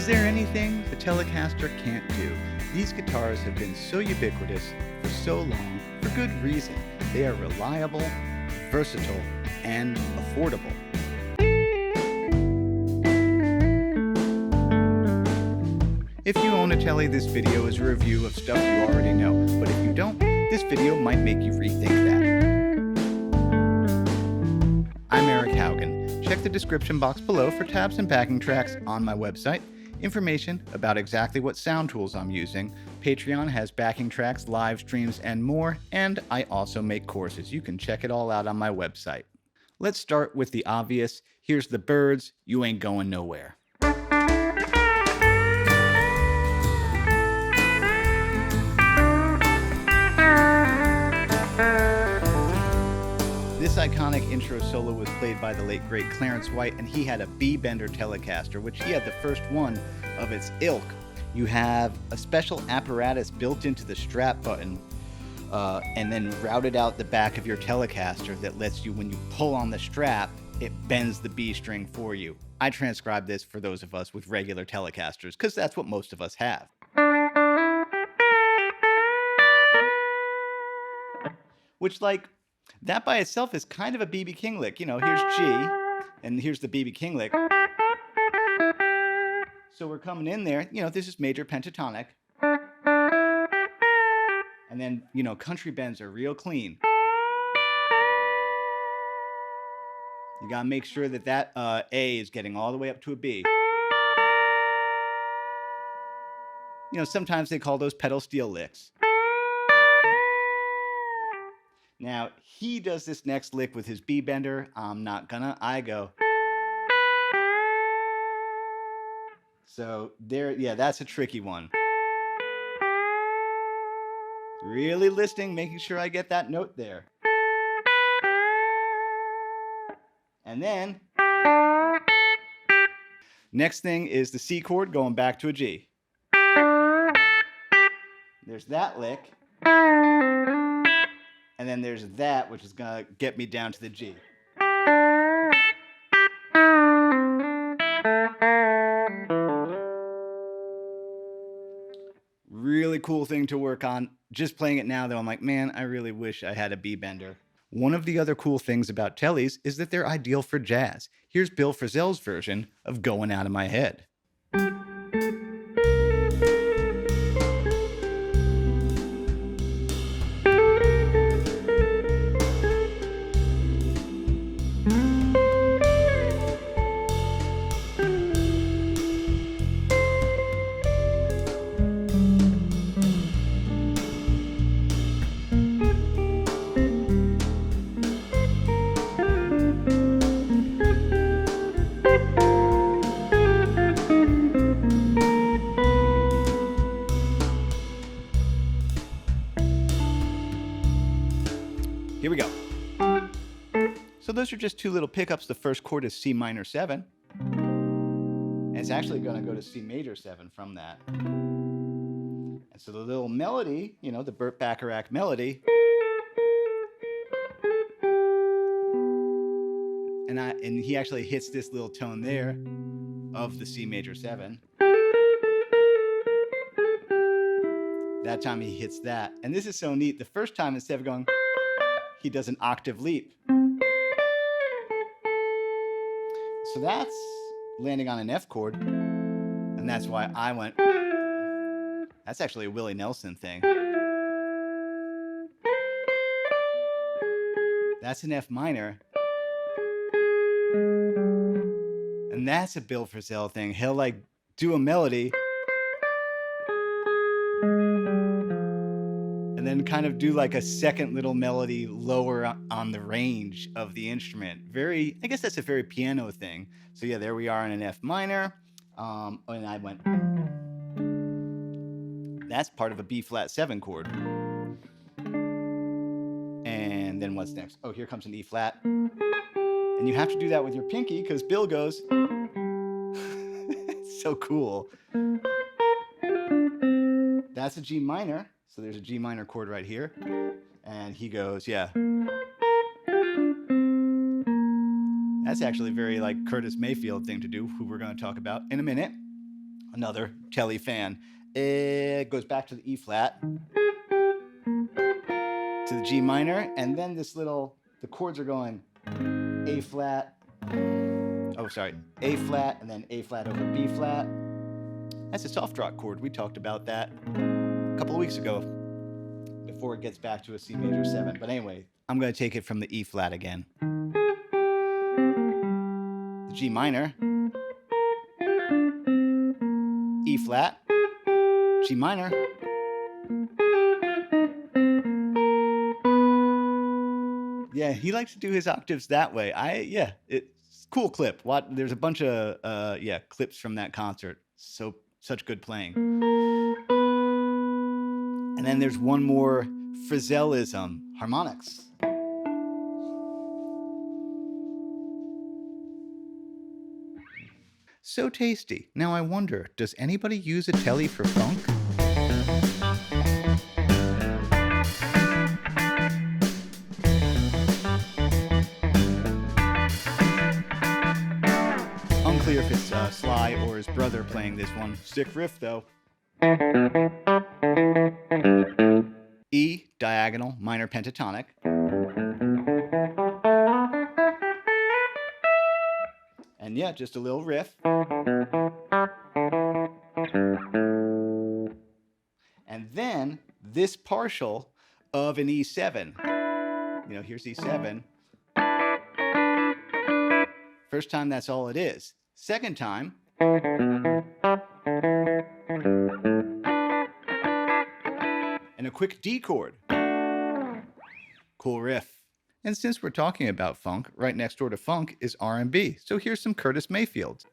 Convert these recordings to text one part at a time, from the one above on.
Is there anything the Telecaster can't do? These guitars have been so ubiquitous for so long for good reason. They are reliable, versatile, and affordable. If you own a Tele, this video is a review of stuff you already know, but if you don't, this video might make you rethink that. I'm Eric Haugen. Check the description box below for tabs and backing tracks on my website, information about exactly what sound tools I'm using. Patreon has backing tracks, live streams, and more, and I also make courses. You can check it all out on my website. Let's start with the obvious. Here's the birds. You ain't going nowhere. This iconic intro solo was played by the late great Clarence White, and he had a B-bender Telecaster, which he had the first one of its ilk. You have a special apparatus built into the strap button and then routed out the back of your Telecaster that lets you, when you pull on the strap, it bends the B string for you. I transcribe this for those of us with regular Telecasters because that's what most of us have. Which, like, that by itself is kind of a B.B. King lick. You know, here's G, and here's the B.B. King lick. So we're coming in there, you know, this is major pentatonic. And then, you know, country bends are real clean. You gotta make sure that that A is getting all the way up to a B. You know, sometimes they call those pedal steel licks. Now, he does this next lick with his B bender. I'm not gonna, I go. So there, yeah, that's a tricky one. Really listening, making sure I get that note there. And then, next thing is the C chord going back to a G. There's that lick. And then there's that, which is gonna get me down to the G. Really cool thing to work on. Just playing it now, though, I'm like, man, I really wish I had a B bender. One of the other cool things about Teles is that they're ideal for jazz. Here's Bill Frisell's version of Going Out of My Head. Here we go. So those are just two little pickups. The first chord is C minor 7. And it's actually going to go to C major 7 from that. And so the little melody, you know, the Burt Bacharach melody. And he actually hits this little tone there of the C major 7. That time he hits that. And this is so neat. The first time, instead of going, he does an octave leap. So that's landing on an F chord. And that's why I went, that's actually a Willie Nelson thing. That's an F minor. And that's a Bill Frisell thing. He'll like do a melody and then kind of do like a second little melody lower on the range of the instrument. Very, I guess that's a very piano thing. So yeah, there we are in an F minor. And I went, that's part of a B flat 7 chord. And then what's next? Oh, here comes an E flat. And you have to do that with your pinky because Bill goes, it's so cool. That's a G minor. So there's a G minor chord right here. And he goes, yeah. That's actually a very like Curtis Mayfield thing to do, who we're going to talk about in a minute. Another tele fan. It goes back to the E flat, to the G minor, and then the chords are going A flat, A flat, and then A flat over B flat. That's a soft rock chord. We talked about that a couple of weeks ago before it gets back to a C major 7. But anyway, I'm going to take it from the E flat again. The G minor, E flat, G minor, yeah, he likes to do his octaves that way. It's cool clip. There's a bunch of clips from that concert. Such good playing. And then there's one more Frizellism, harmonics. So tasty. Now I wonder, does anybody use a tele for funk? Unclear if it's Sly or his brother playing this one. Sick riff though. E, diagonal, minor pentatonic. And yeah, just a little riff. And then this partial of an E7. Here's E7. First time, that's all it is. Second time, and a quick D chord. Cool riff. And since we're talking about funk, right next door to funk is R&B. So here's some Curtis Mayfield.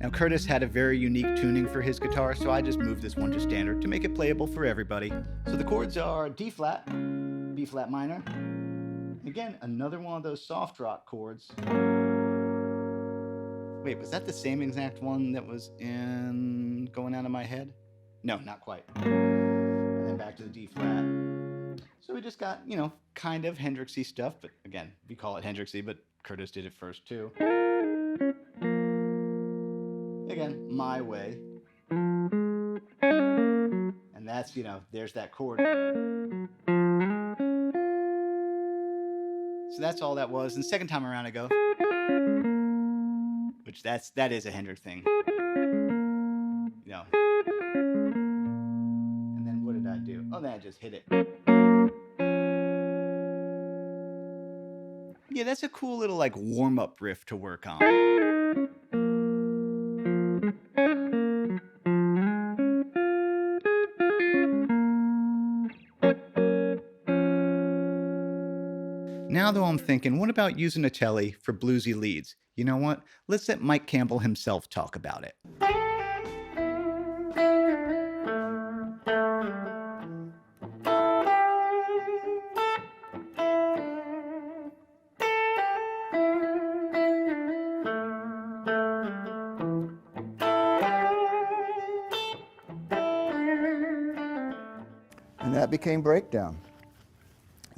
Now Curtis had a very unique tuning for his guitar, so I just moved this one to standard to make it playable for everybody. So the chords are D flat, B flat minor. Again, another one of those soft rock chords. Wait, was that the same exact one that was in Going Out of My Head? No, not quite. And then back to the D flat. So we just got, kind of Hendrixy stuff, but again, we call it Hendrixy, but Curtis did it first too. Again, my way. And that's, there's that chord. So that's all that was. And the second time around I go, which that is a Hendrix thing. And then what did I do? Oh, then I just hit it. Yeah, that's a cool little warm-up riff to work on. Now though I'm thinking, what about using a tele for bluesy leads? You know what? Let's let Mike Campbell himself talk about it. And that became Breakdown.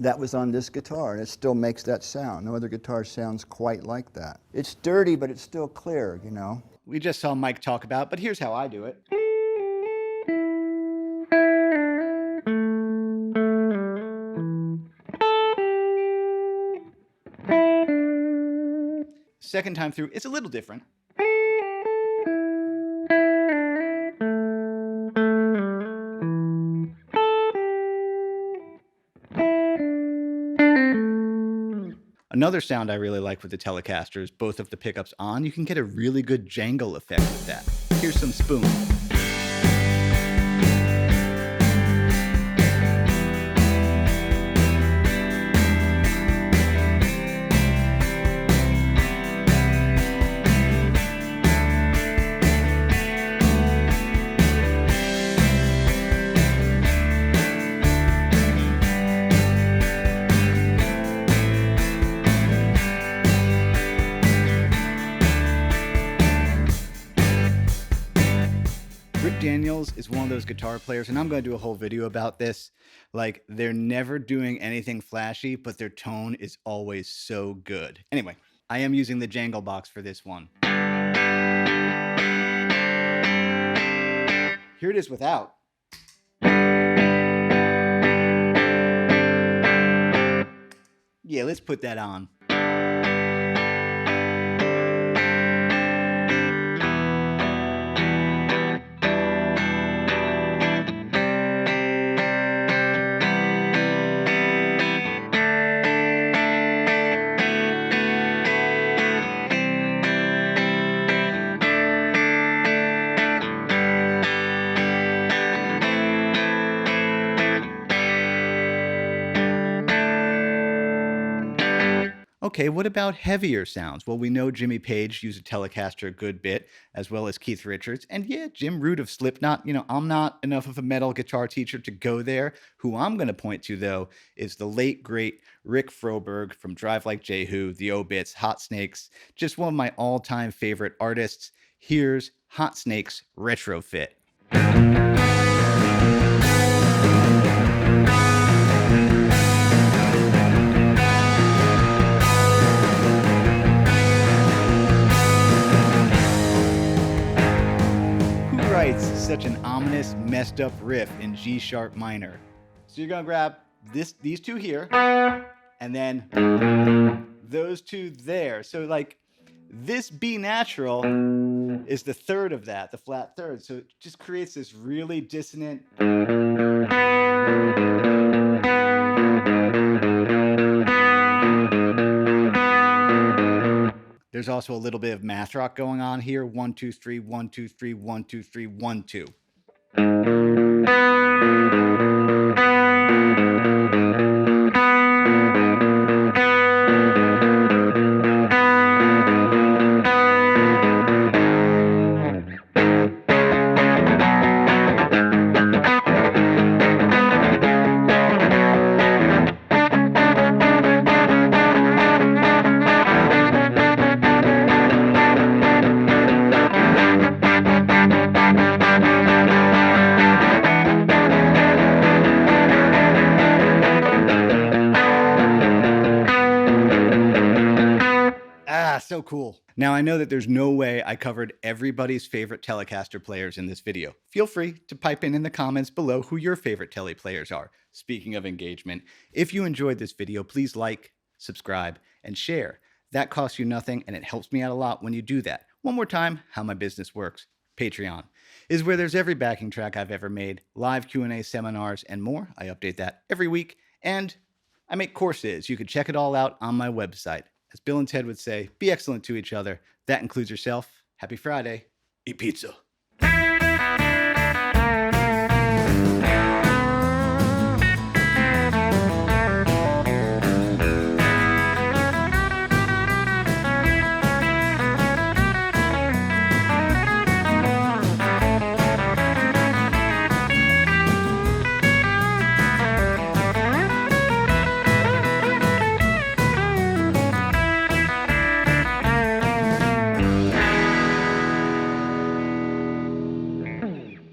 That was on this guitar, and it still makes that sound. No other guitar sounds quite like that. It's dirty, but it's still clear, We just saw Mike talk about, but here's how I do it. Second time through, it's a little different. Another sound I really like with the Telecaster is both of the pickups on. You can get a really good jangle effect with that. Here's some spoon. Daniels is one of those guitar players, and I'm going to do a whole video about this. Like, they're never doing anything flashy, but their tone is always so good. Anyway, I am using the Jangle box for this one. Here it is without. Yeah, let's put that on. Okay, what about heavier sounds? Well, we know Jimmy Page used a Telecaster a good bit, as well as Keith Richards. And yeah, Jim Root of Slipknot. I'm not enough of a metal guitar teacher to go there. Who I'm going to point to, though, is the late, great Rick Froberg from Drive Like Jehu, The Obits, Hot Snakes. Just one of my all-time favorite artists. Here's Hot Snakes Retrofit. Such an ominous, messed up riff in G sharp minor. So you're gonna grab these two here, and then those two there. So like this B natural is the third of that, the flat third. So it just creates this really dissonant. There's also a little bit of math rock going on here. 1, 2, 3, 1, 2, 3, 1, 2, 3, 1, 2. So cool. Now I know that there's no way I covered everybody's favorite Telecaster players in this video. Feel free to pipe in the comments below who your favorite Tele players are. Speaking of engagement, if you enjoyed this video, please like, subscribe, and share. That costs you nothing and it helps me out a lot when you do that. One more time, how my business works. Patreon is where there's every backing track I've ever made, live Q&A seminars, and more. I update that every week, and I make courses. You can check it all out on my website. As Bill and Ted would say, be excellent to each other. That includes yourself. Happy Friday. Eat pizza.